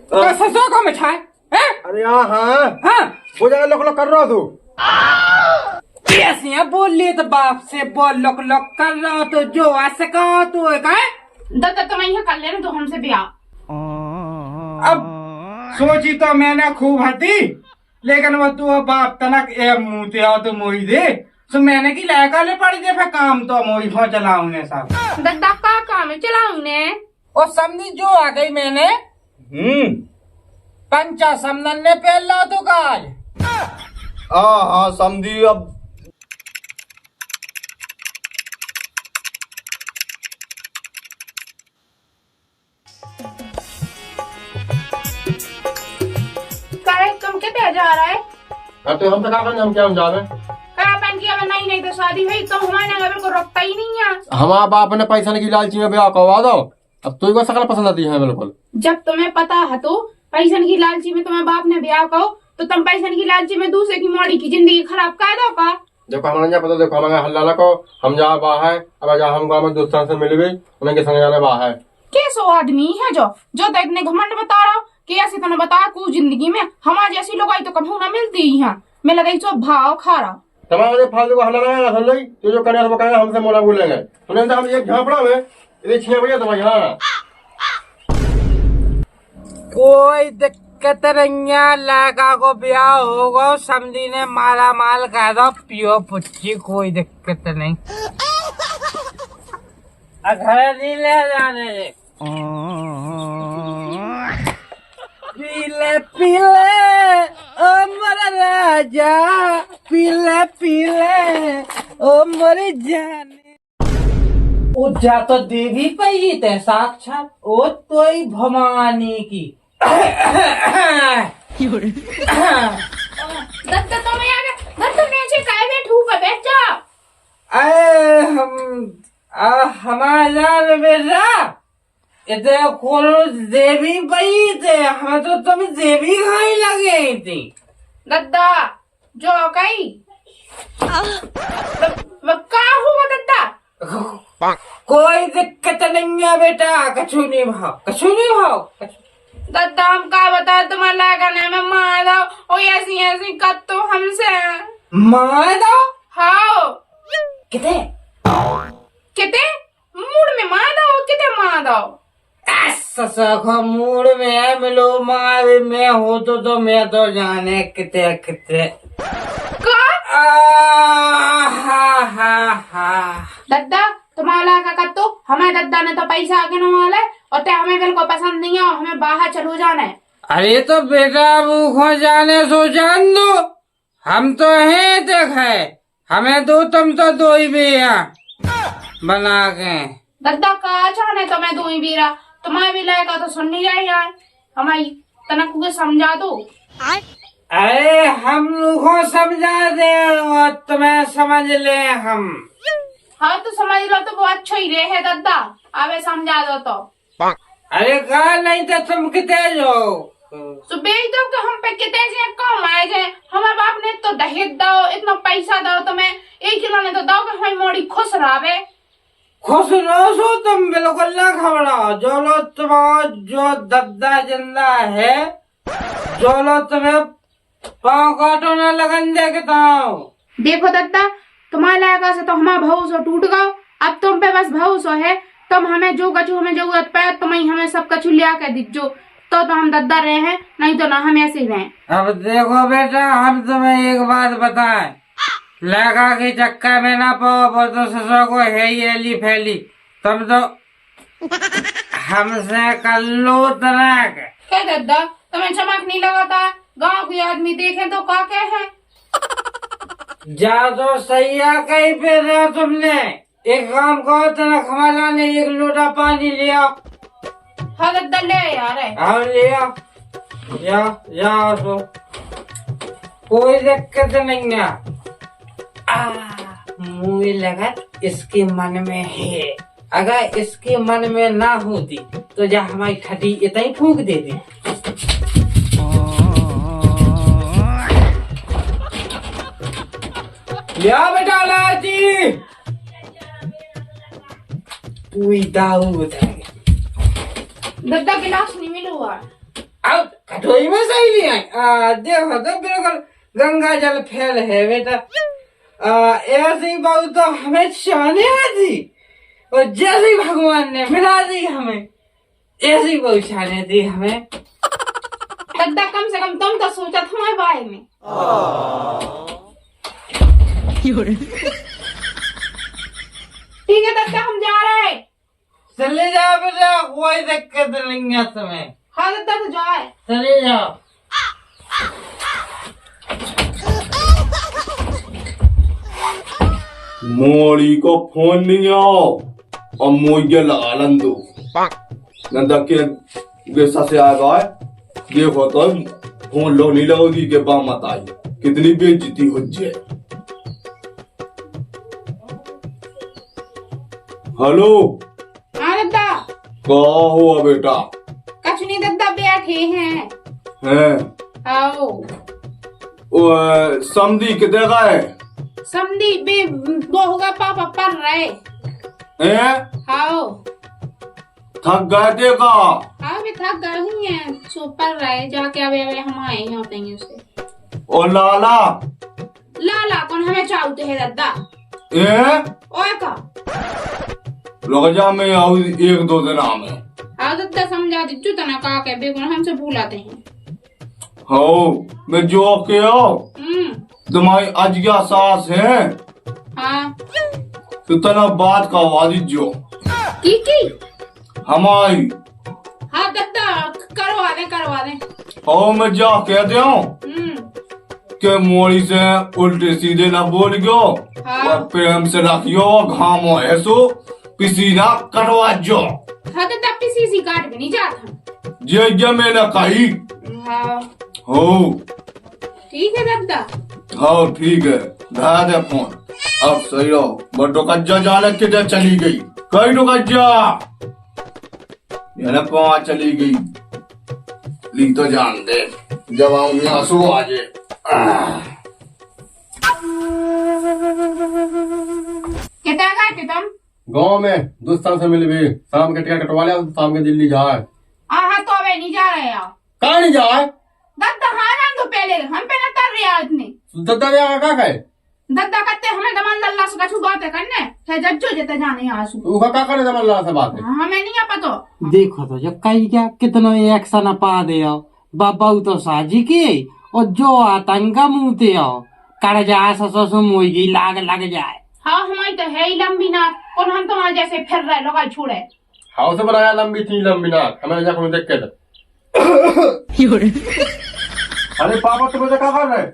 तो ससुर को मिठाई है? अरे हाँ वो जगह लोक लोक कर रहा तू। कैसे बोल लिए तो बाप से बोल लोक लोक कर रहा तो जो ऐसे कहा तू है क्या? दादा तुम यहाँ कर लेना तो हमसे ब्याह। अब सोची तो मैंने खूब हटी, लेकिन वो तू बाप तनक ए मुँहते हो तो मोही दे, तो मैंने की लैका ले पड़ गया फिर काम तो मोही हो चलाऊ ने साहब। दादा का काम है चलाऊ ने? और समझी जो आ गई मैंने पंचा समनन ने पहला तो काज। हाँ समझी। अब तुम क्या जा रहा है? तो हम तो हम क्या हम जावे पहन की अब नहीं तो शादी हुई तो हमारे नगर को रोकता ही नहीं है। हमारा बाप ने पैसा की लालची में ब्याह करवा दो। अब तो शकल पसंद आती है बिल्कुल। जब तुम्हें पता है तो पैसन की लालची में तुम्हारे बाप ने ब्याह कहो तो तुम पैसन की लालची में दूसरे की मोड़ी की जिंदगी खराब कर दो का? देखो हमारा पता, देखो हमारे हल्ला लको हम जा बाहर है। अब जा हम गाँव में दोस्तों से मिल गई, उनके संग जाने बाहर। कैसो आदमी है जो तो इतने घमंड बता रहा हो कि ऐसे तुमने बताया कुछ जिंदगी में हमारी जैसी लोग आई तो कभी ना मिलती ही है। मैं लगा जो भाव खा रहा तुम्हारे फालतू को हल्ला लगा सुन ली तो जो करने वो कहेंगे हमसे मोला बोलेंगे। सुने हम एक झापड़ा में इतनी छिया भैया तुम्हारी। हाँ कोई दिक्कत नहीं है, लड़का को ब्याह होगा समझी ने माला माल कह दो पियो पुच्छी, कोई दिक्कत नहीं। घर नहीं ले जाने दे। पीले पीले ओ मेरा राजा, पीले पीले ओ मेरे जाने। ओ जा तो देवी पई ते साक्षात ओ तोई भवानी की। दत्ता तुम यहाँ दत्ता नीचे काय बैठू पे बैठ जा। अरे हमारा बेटा इतने कोनो देवी पई थे, हमें तो तुम देवी खाई लगे थी। दद्दा जो कही का हुआ दद्दा? कोई दिक्कत नहीं है बेटा, कछु नहीं भाव, कछु नहीं भाव। दद्दा हम का बता तुम्हारे लगाने में मार दो और ऐसी ऐसी कत तो हमसे मार दो। हाँ किते किते मूड में मार दो, किते मार दो। ऐसा मूड में है मिलो मार में हो तो मैं तो जाने किते किते का हा। दद्दा तुम्हारा का कत तो हमें दद्दा ने तो पैसा आगे न वाले और ते हमें बिल्कुल पसंद नहीं है, हमें बाहर चलो जाना है। अरे तो बेटा वो खो जाने सो जान दो, हम तो हैं देखे हमें दो, तुम तो दो ही भी बना के। दद्दा का चाहने तो मैं दो ही बीरा तुम्हारे भी लायका तो सुन नहीं रही यार, हमारी तनक को समझा दो। अरे हम लोग को समझा दे और तुम्हें समझ ले हम। हाँ तो समझ लो तो बहुत अच्छा ही रहे दद्दा, आवे समझा दो तो। अरे कहा नहीं तो तुम कितने जो तो बेच दो कि हम पे कितने से कम आए थे। हमारे बाप ने तो दहेज दो, इतना पैसा दो तुम्हें, एक किलो ने तो दो कि हमारी मोड़ी खुश रहे। खुश रहो सो तुम बिल्कुल ना घबराओ, जो लो तुम्हारा जो दद्दा जिंदा है, जो लो तुम्हें पाँव काटो ना लगन दे के देखो दद्दा तुम्हारे लायका से तो हमारा भरोसा टूट गया, अब तुम पे बस भरोसा है। तुम हमें जो कछु हमें जरूरत पड़े तुम्हें हमें सब कछु लिया कर दीजो तो हम दद्दा रहे हैं, नहीं तो ना हम ऐसे ही रहे। अब देखो बेटा हम तुम्हें एक बात बताएं, लड़का के चक्कर में ना पाओ, वो तो ससुर को है ही एली फैली, तुम तो हमसे कर लो तलाक। क्या दद्दा तुम्हें चमक नहीं लगाता? गांव के आदमी देखे तो का कहे हैं? जा तो सही है कहीं पे रहा तुमने, एक काम करो तनक हमारा ने एक लोटा पानी लिया। हाँ दद्दा ले यार है। हाँ लिया या तो कोई दिक्कत नहीं है। मुझे लगा इसके मन में है, अगर इसके मन में ना होती तो जा हमारी ठटी इतना ही फूंक देती। या बेटा लाजी तू ही दाऊ बताएगा। दद्दा गिलास नहीं मिलूगा। अब कटोरी में सही नहीं आई। देखो तो बिल्कुल गंगा जल फैल है बेटा। ऐसी बहू तो हमें चाहने थी, और जैसी भगवान ने मिला दी हमें, ऐसी बहू चाहने थी हमें। दद्दा कम से कम तुम तो सोचा था हमारे बारे में। ठीक है दद्दा, हम जा रहे हैं। चले जाओ बेटा, कोई दिक्कत नहीं है तुम्हें। हाँ दद्दा तो जाए। चले जाओ। मोड़ी को फोन नहीं आओ और मुझे लगा लंदू नंदा के से आ गए। देखो तो फोन लो नहीं लगोगी के बा मत आई, कितनी बेइज्जती हो जाए। हेलो हाँ दद्दा। कहा हुआ बेटा? कुछ नहीं दद्दा, बैठे हैं। आओ। समधी कितने का है? समधी बे वो होगा, पापा पढ़ रहे। आओ। थक गए थे का? हाँ भी थक गए हुई हैं, सो पढ़ रहे। जाके अबे अबे हम आए यहाँ पे से। और लाला? लाला कौन, हमें चाहते है दद्दा। ओए का रुक जा, मैं आऊ 1-2 दिन में। हाँ दद्दा समझा दीजो तना का के बेगुन हमसे भूलाते हैं। हाँ मैं जो के आओ तुम्हारी अजगा सास है। हाँ तो तना बात का वादी जो की हमारी। हाँ दद्दा करवा दे। और मैं जा कह दे के मोड़ी से उल्टे सीधे ना बोल गयो। हाँ। और प्रेम से रखियो, घाम ऐसो पसीना कटवा जो। हाँ दद्दा पीसी काट भी नहीं जाता। ये मैंने कही। हाँ हो ठीक है दद्दा। हाँ ठीक है, धा दे फोन। अब सही रहो, बटो कज्जा जाने किधर चली गई? कहीं तो कज्जा ये कहाँ चली गई? ली तो जान दे, जब आऊंगी आंसू आ जाए। कितना काटे तुम? गाँव में दोस्तों से मिल भी, शाम के टिकट कटवा लिया, शाम के दिल्ली जाए। हाँ तो अबे नहीं जा रहे आप। कहाँ नहीं जाए? दद्दा हाँ जान तो पहले हम पे न कर रहे इतने। दद्दा जाएगा क्या कहे? दद्दा कहते हमें दमन अल्लाह से कछु बातें करने थे, जज्जो जेते जाने आंसू। उसका क्या करे जब अल्लाह से बात है? हमें नहीं पता। देखो तो जो कई क्या कितना एक्शन पा दे बाबा तो साजी की, और जो आतंक मुँहते आओ कर जाए ससुर मोगी लग जाए। हाँ हमारी तो है ही लंबी नाक, और हम तुम्हारे जैसे फिर रहे लोग छोड़े। हाउ से बनाया लंबी थी लंबी नाक, हमें जाकर देख के। अरे पापा तुम क्या कर रहे?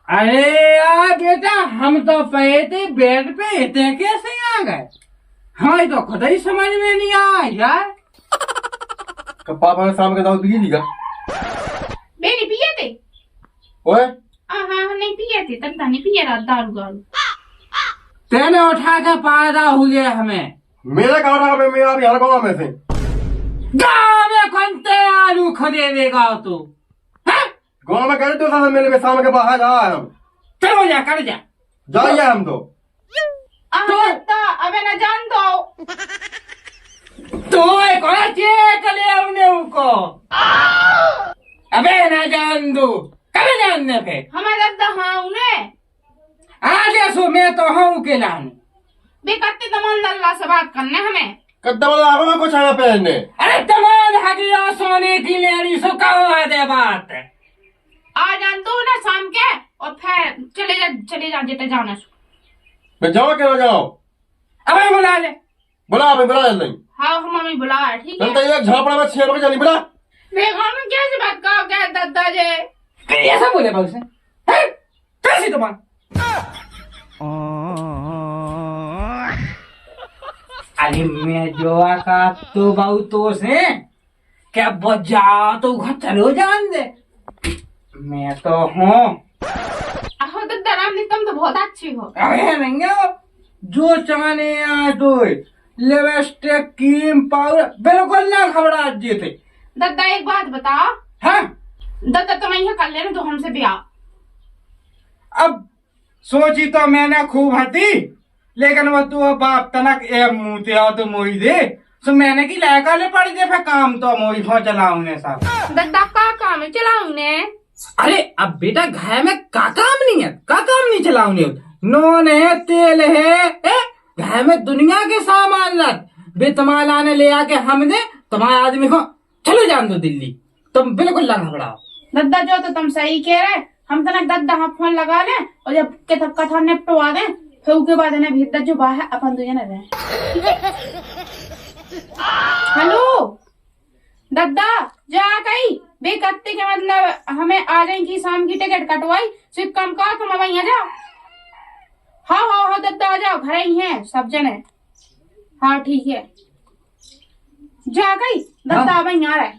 अरे यार बेटा, हम तो पे थे बेड पे, इतने कैसे आ गए? हमें तो खुद ही समझ में नहीं आया यार। पापा ने शाम के दावत पी ली क्या? बेनी पिए थे? ओए हाँ नहीं पिए थे, तब नहीं पिए रहा दारू। तेने उठा के पैदा हुए हमें। मेरे गाँव में, मेरा भी हर गाँव में से। गाँव में कौन ते आलू खरीदेगा तू? गाँव में कह रहे तो मेरे में शाम के बाहर जाए हम। चलो जा कर जा। जाइए हम तो। अबे न जान दो तो कौन चेक ले उनको? अबे ना जान दो, कब जानने पे? हमारे दद्दा हाँ उन्हें आज सो मैं तो हूँ के लाने बेकते दमन अल्लाह से बात करने हमें। कद्दा वाला आगो में कुछ आया पहनने। अरे तमाम हगिया सोने की लेनी सो कहा दे बात। आ जान दो ना शाम के, और फिर चले जा जेते जाना। मैं जाओ के ना जाओ? अबे बुला ले। बुला नहीं। हाँ हम मम्मी बुला है, ठीक है। तो एक झापड़ा में 6 बजे जानी बुला। देखो में कैसे बात कहो क्या दद्दा जे? ऐसा बोले बल से कैसी तुम्हारा? अरे मैं जो का तो बहुत तो से क्या बजा तो घर चलो जान दे। मैं तो हूँ। आहो दद्दा राम तुम तो बहुत अच्छी हो। अरे नहीं हो, जो चाहने तो लिपस्टिक क्रीम पाउडर बिल्कुल ना घबरा थे। दद्दा एक बात बताओ। हाँ दद्दा तुम यहाँ कर लेना तो हमसे ब्याह। अब सोची तो मैंने खूब हती, लेकिन वो तू बाप तनक ए मुँहते आओ तो मोही दे, सो मैंने की लायका ले पड़ गए फिर काम तो मोही हो चलाऊंगे साहब। दद्दा का काम है चलाऊ ने। अरे अब बेटा घर में का काम नहीं है, का काम नहीं चलाऊंगे। नून है, तेल है, घर में दुनिया के सामान रख बे तुम्हारा लाने ले आके हम दे तुम्हारे आदमी को चलो जान दो दिल्ली। तुम बिल्कुल ना घबराओ। दद्दा जो तो तुम सही कह रहे, हम तो ना दद्दा हाँ फोन लगा ले और जब के तब कथा निपटवा दे फिर उसके बाद इन्हें भीतर जो बाहर अपन दो जने रहे। हेलो दद्दा जा गई बे कत्ते के मतलब हमें आ जाएंगी शाम की टिकट कटवाई सिर्फ कम का तुम अब यहाँ जाओ। हाँ दद्दा आ जाओ, घर ही हैं सब जने। हाँ ठीक है जा गई दद्दा अब यहाँ रहे।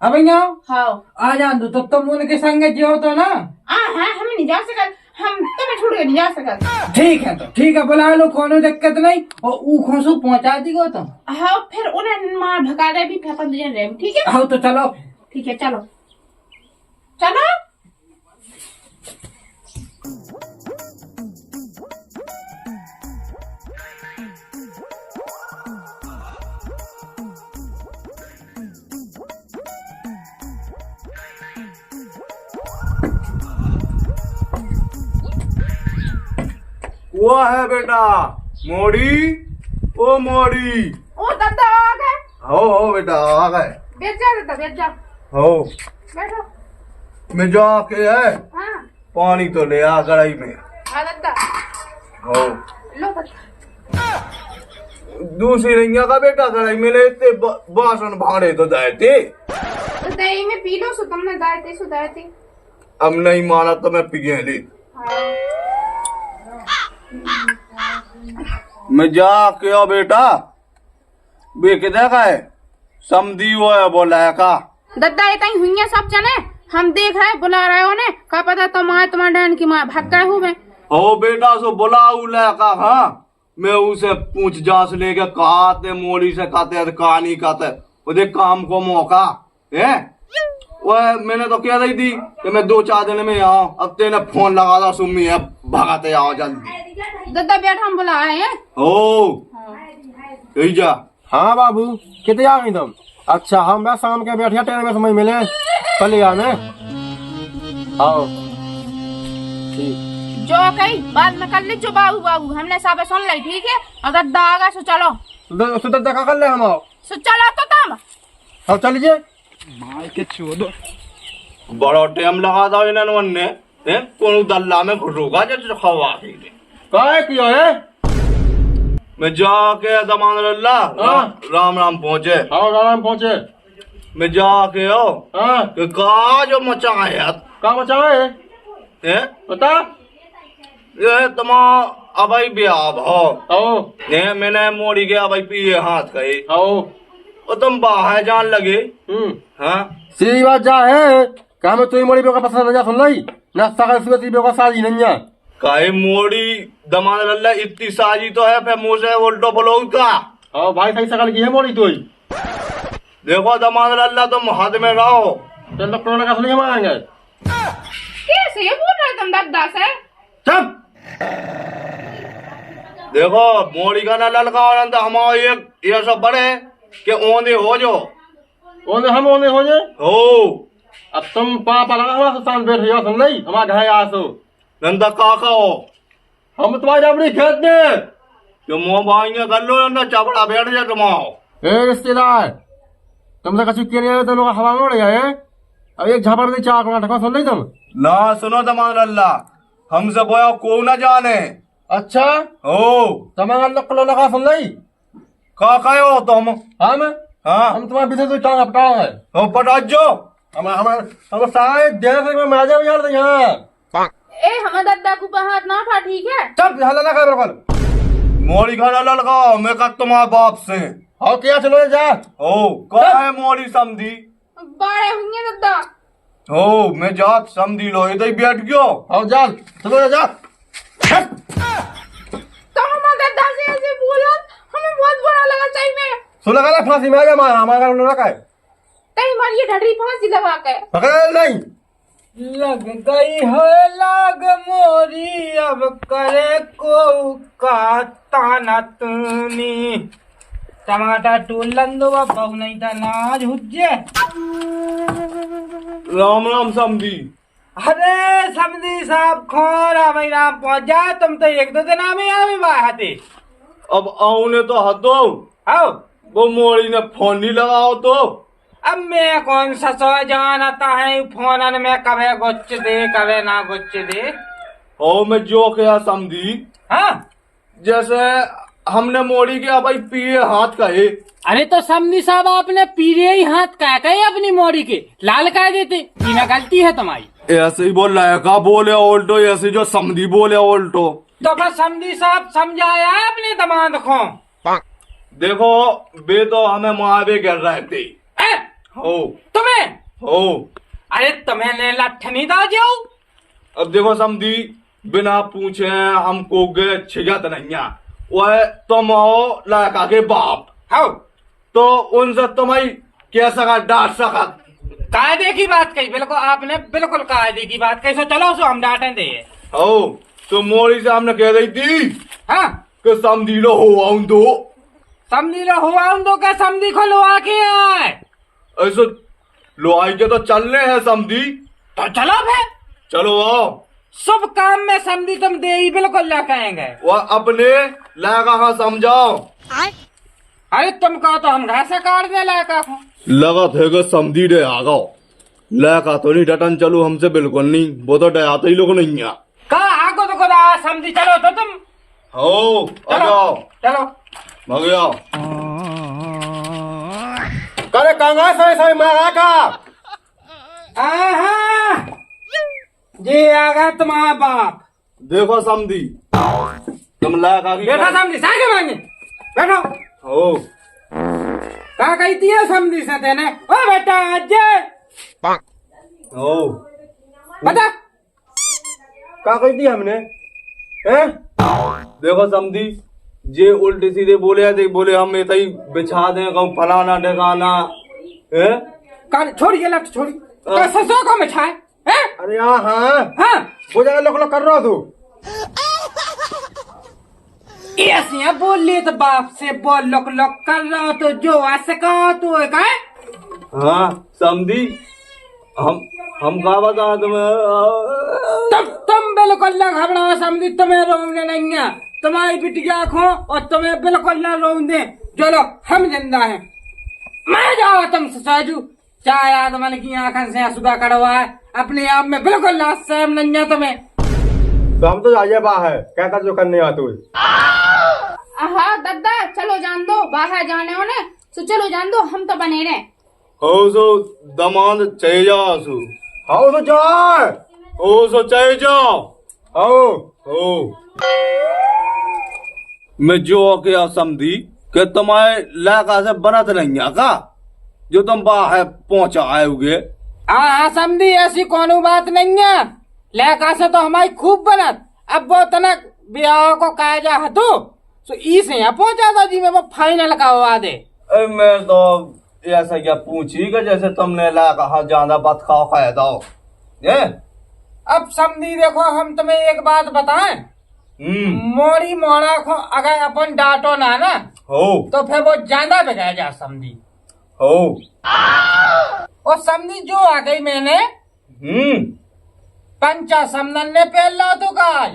अब यहाँ हाँ आ जान दो तो तुम उनके संग जो तो ना। हाँ हम नहीं जा सकते, हम तुम्हें छोड़ के नहीं जा सकते। ठीक है तो ठीक है, बुला लो, कोनो दिक्कत नहीं। और ऊ खोसू पहुंचा दी गो तुम। हाँ फिर उन्हें मार भगा दे भी फेंपन दिए रहे, ठीक है। हाँ तो चलो ठीक है चलो चलो। वो है बेटा मोड़ी, ओ मोड़ी। ओ दद्दा आ गए। हो बेटा आ गए। बैठ जा दद्दा बैठ जा। हो बैठो। मैं जाके है हाँ पानी तो ले आ कढ़ाई में। हाँ दद्दा हो लो दद्दा। दूसरी रैया का बेटा कढ़ाई में लेते बासन भाड़े तो देते। तो दही में पी लो सो तुमने दायते सो दायते। अब नहीं माना तो मैं पिए ली। मैं जाके आओ बेटा बेके देखा है समझी वो है बोला है का। दद्दा ये तई हुई है सब जने, हम देख रहे बुला रहे हो ने का पता तुम्हारे डैन की माँ भाग गए हुए। हो बेटा सो बुलाऊ लैका। हाँ मैं उसे पूछ जांच लेके कहते मोड़ी से कहते कहानी कहते वो काम को मौका है। वह मैंने तो कह रही थी कि मैं 2-4 दिन में आऊं, अब तेने फोन लगा था सुम्मी है भगाते आओ जल्दी। दद्दा बैठ हम बुलाए हैं। हो यही जा। हाँ बाबू कितने आ गई तुम? अच्छा हम मैं शाम के बैठिया ट्रेन में समय मिले चले आने। आओ ठीक जो कही बाद में कर ली जो बाबू बाबू हमने सब सुन ली, ठीक है। और दद्दा आ गए सो चलो सुधर देखा कर ले हम आओ। सो चलो तो तुम हाँ चल लीजिए। बड़ा टाइम लगा था इन्होंने कौन दल्ला में घुटोगा जो खवा काय किया है? मैं जाके दमान राम राम पहुंचे। आओ राम पहुंचे। मैं जाके आओ हाँ कि का जो मचा है यार का बचा है बता। ये तमाम अबाई ब्याह भाव आओ मैंने मोड़ी के अबाई पिए हाथ कहे आओ और तुम बाहर जान लगे। हाँ सीधी बात जा है क्या मैं तुम मोड़ी का पसंद जा सुन ली ना सकल सूरत का साजी नहीं है। काहे मोड़ी दमान लल्ला इतनी साजी तो है फिर मुँह से उल्टो बोलो का। हाँ भाई सही सकल की है मोड़ी तो ही। देखो दमान लल्ला तुम हाथ में रहो चल कोरोना का सुनिए हम आएंगे। कैसे ये बोल रहे तुम दद्दा से? चुप। देखो मोड़ी का ना ललका हमारे ये सब बड़े कि ओने हो जो ओने हम ओने हो जाए हो। अब तुम पापा लगा हमारा स्थान बैठ रही सुन नहीं हमारा घर आसो नंदा काका हो हम तुम्हारे अपनी खेत में जो मुँह भाई कर लो नंदा चपड़ा बैठ जाए तुम्हारो। ए रिश्तेदार तुमसे कछु किया नहीं तुम लोग हवा में उड़ गए। अब एक झापड़ में 4 कोना ठका सुन नहीं तुम ना सुनो दमान अल्लाह हमसे बोया को न जाने। अच्छा हो तुम्हारा लकलो लगा सुन नहीं काका हो तुम। हम हाँ हम तुम्हारे पीछे तो टांग अपटाओ है हो पटाजो हम सारे देर से मैं मजा भी यार यहाँ ए हमें दद्दा को हाथ ना उठा, ठीक है। चल हाला लगा बिल्कुल मोड़ी खाना ललकाओ मैं का तुम्हारे बाप से और क्या चलो जा हो का है मोड़ी समझी बड़े होंगे दद्दा। हो मैं जात समझी लो इधर ही बैठ गयो। और जा चलो जा तो हमारे दद्दा से ऐसे बोला हमें बहुत बुरा लगा सही में। सुन लगा फांसी में आ गया हमारा रखा है तई मारी ढड़ी फांसी लगा के पकड़ नहीं लग गई है लाग मोरी अब करे को का ताना तूनी टमाटर टूलन दो बहु नहीं था नाज हुज्जे। राम राम समझी। अरे समझी साहब खोरा महीना पहुंच जा, तुम तो एक दो दिन में आवे बाहते। अब आऊने तो हदो आओ वो मोड़ी ने फोन नहीं लगाओ तो अब मैं कौन सा सो जानता है फोन में कभी गुच्छ दे कभी ना गुच्छ दे। ओ मैं जो क्या समझी, हाँ जैसे हमने मोड़ी के भाई पिए हाथ कहे। अरे तो समझी साहब आपने पीरे ही हाथ कह कहे अपनी मोड़ी के लाल कह देते, बिना गलती है तुम्हारी। ऐसे ही बोल लड़का बोले उल्टो, ऐसे जो समझी बोले उल्टो। तो बस समझी साहब समझाया है अपने दामाद को। देखो बे तो हमें मुआवे कर रहे थे। हो तुम्हें हो अरे तुम्हें ले लठ नहीं दा जाओ। अब देखो समझी बिना पूछे हमको गए छिगत नहीं, वह तुम हो लड़का के बाप हो तो उनसे तुम्हारी कैसा डांट सका। कायदे की बात कही, बिल्कुल आपने बिल्कुल कायदे की बात कही। सो चलो सो हम डांटे दे। हो तो मोड़ी से हमने कह रही थी हाँ कि समझी लो हो आऊं दो, समझी लो हुआ उन दो का समझी को लो आके आए। ऐसे लो आई के तो चलने हैं समझी। तो चलो फिर चलो आओ, शुभ काम में समझी तुम दे ही बिल्कुल ला कहेंगे। वह अपने लड़का का समझाओ। अरे तुम कहो तो हम घर से काट दे लड़का को। लगा थे समझी डे आ गो, लड़का तो नहीं डटन चलो हमसे बिल्कुल नहीं, वो तो डराते ही लोग नहीं है। कहा आगो तो खुदा समझी चलो तो तुम हो आ चलो जाओ चलो भाग जाओ। करे कांगा सही सही मारा का। आहा जी आ गया तुम्हारा बाप। देखो समझी तुम लड़का की बैठो समझी सागे मांगे बैठो। हो कहा कहती है समझी से तेने ओ बेटा अजय हो बता का कही थी हमने हैं? देखो समझी जे उल्टे सीधे बोले थे, बोले हम ऐसा ही बिछा दें कहूँ फलाना ढकाना है। कान छोड़िए लट छोड़ी कैसे सो को में छाए हैं? अरे हाँ हाँ हाँ वो जगह लोग लोग कर रहा तू। ऐसे बोल लिए तो बाप से बोल लोक लोक कर रहा हो तो जो ऐसे कहा तो है काय। हाँ समझी हम कहा बता तुम्हें। तुम बिल्कुल ना घबराओ समझी, तुम्हें रोने नहीं है। तुम्हारी बिटिया खो और तुम्हें बिल्कुल ना रोने। चलो हम जिंदा हैं। मैं जाओ तुम साजू चाहे आदमन की आंखन से आंसू कड़वा है अपने आप में बिल्कुल ना सहम नहीं है तुम्हें। तो हम तो जाइए बाहर क्या कर जो करने आ तू। हाँ दादा चलो जान दो, बाहर जाने हो ना तो चलो जान दो, हम तो बने रहे। हो सो दमाद चले जाओ सो। आओ तो जाए हो सो चले जाओ। आओ हो मैं जो क्या समझी कि तुम्हारे लड़का से बनत नहीं है का जो तुम बाहर पहुंचा आयोगे। हाँ समझी ऐसी कोनो बात नहीं है। लड़का से तो हमारी खूब बनत। अब वो तनक ब्याह को कहा जा हतो तो इसे यहाँ पहुंचा था जी मैं वो फाइनल का हुआ दे। मैं तो ऐसा क्या पूछी कि जैसे तुमने लड़का ज्यादा बात खाया था ये। अब समझी देखो हम तुम्हें एक बात बताएं, मोड़ी मोड़ा को अगर अपन डांटो ना ना हो तो फिर वो ज्यादा बिगड़ जा समझी। हो और समझी जो आ गई मैंने पंचा समनन ने पहन लो तो काज।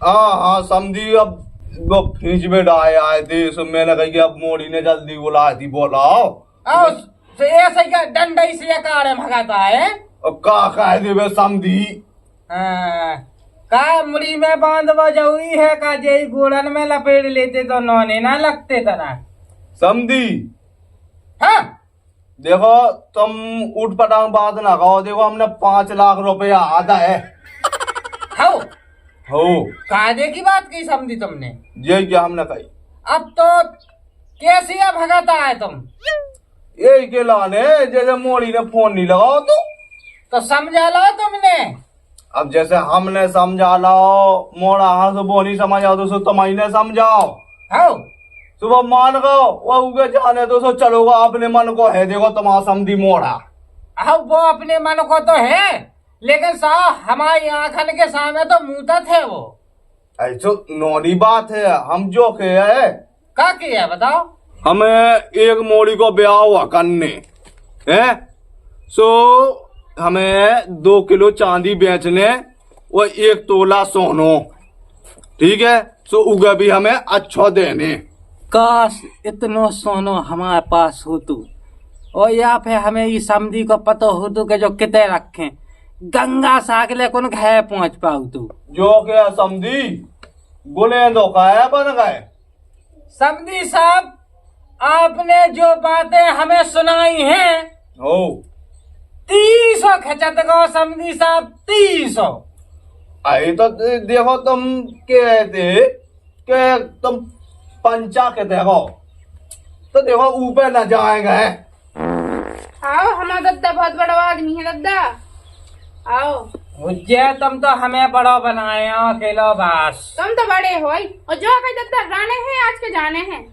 हाँ समझी अब वो फ्रिज में आए थे सो मैंने कही कि अब मोड़ी ने जल्दी बुला दी बोलाओ। तो ऐसे क्या डंडा से काड़े भगाता है। अब का कह दे समझी। हाँ, का मुड़ी में बांध बजौरी है का जे गुड़न में लपेट लेते तो नौने ना लगते तना समझी। हाँ देखो तुम उठ पटांग बात ना कहो, देखो हमने 5 लाख रुपया आधा है। हो हो कायदे की बात की समझी तुमने। ये क्या हमने कही। अब तो कैसे भगाता है तुम। यही के लाने जैसे मोड़ी ने फोन नहीं लगाओ तो समझा लो तुमने। अब जैसे हमने समझा लो मोड़ा हाँ सो वो नहीं समझ आओ तो सो तुम ने समझाओ। हो सुबह मान गो वो उगे जाने तो सो चलोगा अपने मन को है। देखो तुम्हारा समझी मोड़ा अब वो अपने मन को तो है लेकिन साहब हमारी आंखन के सामने तो मुंह थे वो। ऐसो नौनी बात है। हम जो के है का किया बताओ। हमें एक मोड़ी को ब्याह हुआ करने है सो हमें 2 किलो चांदी बेचने और 1 तोला सोनो, ठीक है। सो उगा भी हमें अच्छा देने। काश इतनो सोनो हमारे पास हो तू, और या फिर हमें ये समझी को पता हो तू के जो कितने रखे गंगा सागले कौन घे पहुंच पाऊ तू। जो क्या समझी गुले दो है बन गए। समझी साहब, आपने जो बातें हमें सुनाई हैं हो 300 खचत गो समझी साहब, 300। आई तो देखो तुम कहते कि तुम पंचा के देखो तो देखो ऊपर न जाएंगे। आओ, हमारा दद्दा बहुत बड़ा आदमी है दद्दा, आओ। मुझे तुम तो हमें बड़ा बनाए हो अकेलो बस। तुम तो बड़े हो और जो कहीं दद्दा जाने हैं आज के जाने हैं।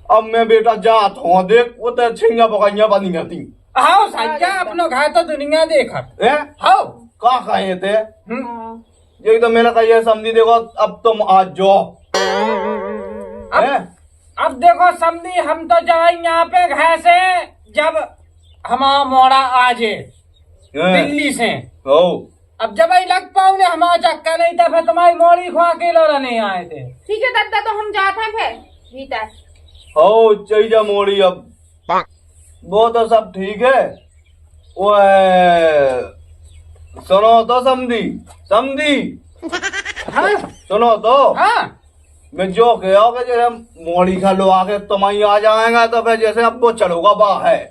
अब मैं बेटा जात हूँ, देख वो तो छिंगा पकाइया बनी रहती। आओ सज्जा, अपनो घर तो दुनिया देखत है आओ। कहा कहे थे हाँ। ये तो मैंने कहा समझी देखो अब तुम आज जाओ। अब देखो समझी, हम तो जाए यहाँ पे घर से जब हमारा मोड़ा आ जाए दिल्ली से। हो अब जब ही लग पाऊ ने हमारा चक्का नहीं था, फिर तुम्हारी मोड़ी खुआ के रहने आए थे। ठीक है दद्दा, तो हम जाते हैं फिर भीतर। हो चाहिए मोड़ी अब वो तो सब ठीक है। वो सुनो तो समझी समझी, हाँ सुनो तो हाँ। मैं जो कहो कि जैसे मोड़ी खा लो आके तुम ही आ जाएगा तो फिर जैसे अब वो चलोगा बाहर।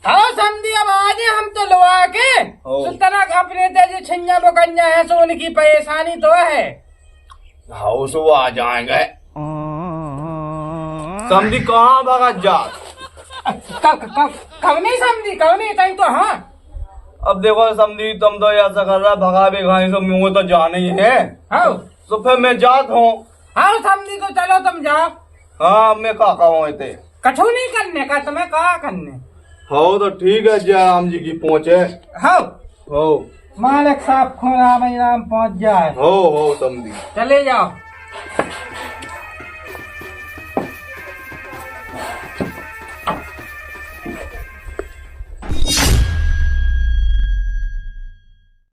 हाँ समझी, अब आज हम तो लुआ के ओ। तो तनक अपने तेज छिंजा बकन्या है, सो उनकी परेशानी तो है। हाउस वो आ जाएंगे। समझी कहाँ भागा जा। कब नहीं समझी, कब नहीं तई तो। हाँ अब देखो समझी तुम तो ऐसा कर रहा भगा भी खाई तो मुँह तो जाना ही है। हाँ तो फिर मैं जात हूँ। हाँ समझी, तो चलो तुम जाओ। हाँ मैं कहा कहूँ थे कछु नहीं करने का, तुम्हें कहा करने। हो तो ठीक है जयराम जी की पहुँचे। हाँ हो मालिक साहब खुदा राम पहुंच जाए। हो समझी चले जाओ।